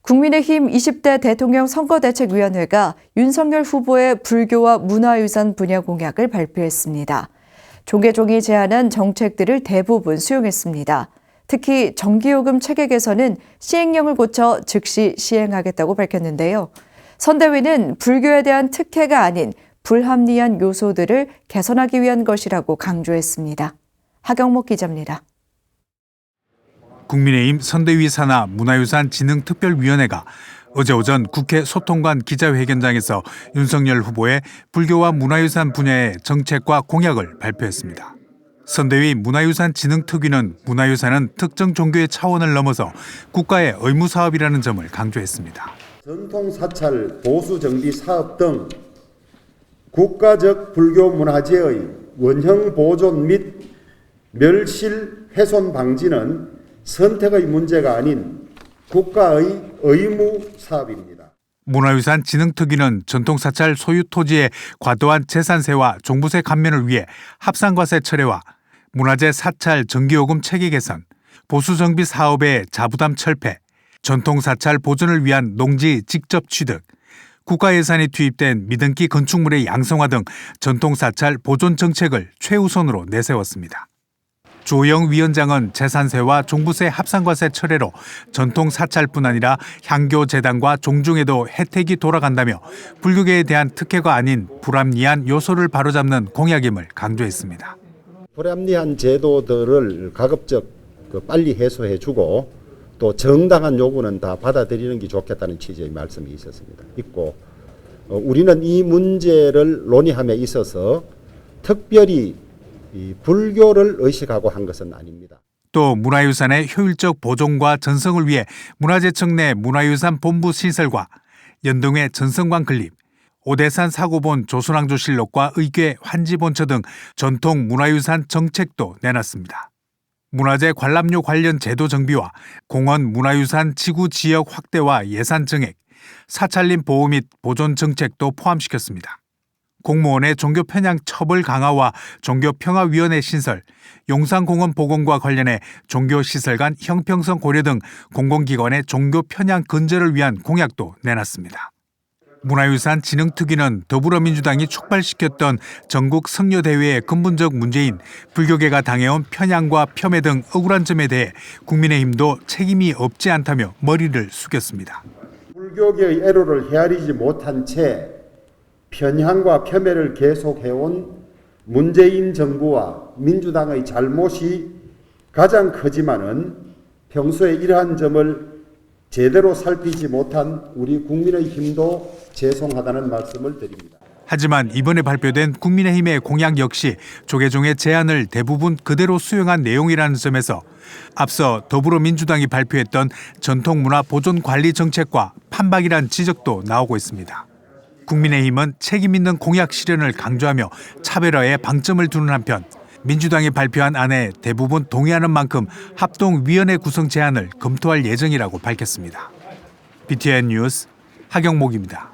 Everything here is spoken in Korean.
국민의힘 20대 대통령 선거대책위원회가 윤석열 후보의 불교와 문화유산 분야 공약을 발표했습니다. 조계종이 제안한 정책들을 대부분 수용했습니다. 특히 전기요금 체계 개선은 시행령을 고쳐 즉시 시행하겠다고 밝혔는데요. 선대위는 불교에 대한 특혜가 아닌 불합리한 요소들을 개선하기 위한 것이라고 강조했습니다. 하경목 기자입니다. 국민의힘 선대위 산하 문화유산진흥특별위원회가 어제 오전 국회 소통관 기자회견장에서 윤석열 후보의 불교와 문화유산 분야의 정책과 공약을 발표했습니다. 선대위 문화유산진흥특위는 문화유산은 특정 종교의 차원을 넘어서 국가의 의무 사업이라는 점을 강조했습니다. 전통사찰 보수정비 사업 등 국가적 불교 문화재의 원형 보존 및 멸실 훼손 방지는 선택의 문제가 아닌 국가의 의무 사업입니다. 문화유산진흥특위는 전통사찰 소유 토지의 과도한 재산세와 종부세 감면을 위해 합산과세 철회와 문화재 사찰 전기요금 체계 개선, 보수정비 사업의 자부담 철폐, 전통사찰 보존을 위한 농지 직접 취득, 국가 예산이 투입된 미등기 건축물의 양성화 등 전통사찰 보존 정책을 최우선으로 내세웠습니다. 조영 위원장은 재산세와 종부세 합산과세 철회로 전통사찰뿐 아니라 향교재단과 종중에도 혜택이 돌아간다며 불교계에 대한 특혜가 아닌 불합리한 요소를 바로잡는 공약임을 강조했습니다. 불합리한 제도들을 가급적 빨리 해소해주고 또 정당한 요구는 다 받아들이는 게 좋겠다는 취지의 말씀이 있고 우리는 이 문제를 논의함에 있어서 특별히 이 불교를 의식하고 한 것은 아닙니다. 또 문화유산의 효율적 보존과 전성을 위해 문화재청 내 문화유산 본부 시설과 연동회 전성관 건립, 오대산 사고본 조선왕조실록과 의궤 환지본처 등 전통 문화유산 정책도 내놨습니다. 문화재 관람료 관련 제도 정비와 공원 문화유산 지구 지역 확대와 예산 증액, 사찰림 보호 및 보존 정책도 포함시켰습니다. 공무원의 종교 편향 처벌 강화와 종교평화위원회 신설, 용산공원 복원과 관련해 종교시설 간 형평성 고려 등 공공기관의 종교 편향 근절을 위한 공약도 내놨습니다. 문화유산진흥특위는 더불어민주당이 촉발시켰던 전국 성녀대회의 근본적 문제인 불교계가 당해온 편향과 폄훼 등 억울한 점에 대해 국민의힘도 책임이 없지 않다며 머리를 숙였습니다. 불교계의 애로를 헤아리지 못한 채 편향과 폄훼를 계속해온 문재인 정부와 민주당의 잘못이 가장 크지만은 평소에 이러한 점을 제대로 살피지 못한 우리 국민의힘도 죄송하다는 말씀을 드립니다. 하지만 이번에 발표된 국민의힘의 공약 역시 조계종의 제안을 대부분 그대로 수용한 내용이라는 점에서 앞서 더불어민주당이 발표했던 전통문화 보존 관리 정책과 판박이란 지적도 나오고 있습니다. 국민의힘은 책임 있는 공약 실현을 강조하며 차별화에 방점을 두는 한편 민주당이 발표한 안에 대부분 동의하는 만큼 합동위원회 구성 제안을 검토할 예정이라고 밝혔습니다. BTN 뉴스 하경목입니다.